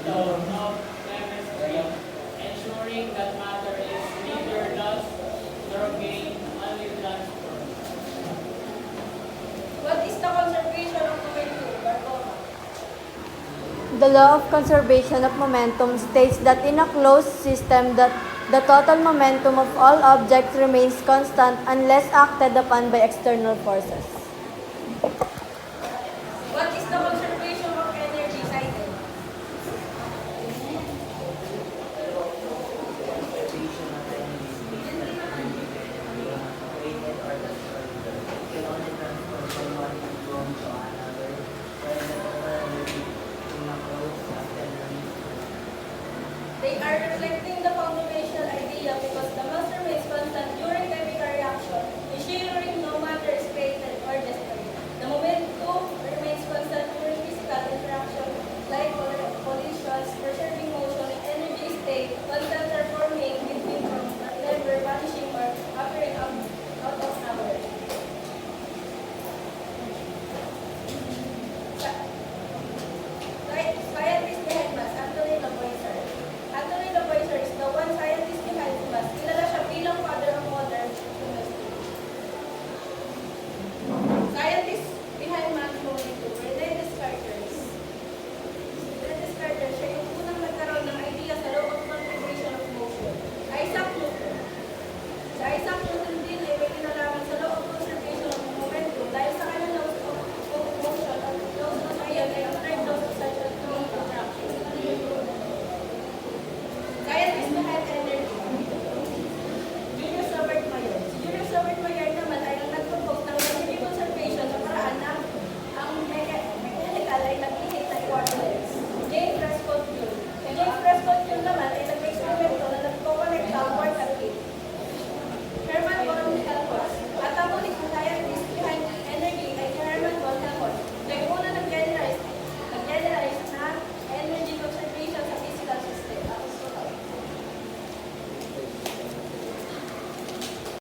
law of chemistry, ensuring that matter is neither lost nor gained, only transformed. What is the conservation of momentum, Barbara? The law of conservation of momentum states that in a closed system that the total momentum of all objects remains constant unless acted upon by external forces. What is the conservation of energy cycle? Conservation of energy is based on energy density, created or destroyed. It can only transfer from one medium to another, while the total energy in a closed system remains constant. They are reflecting the foundational idea because the mass remains constant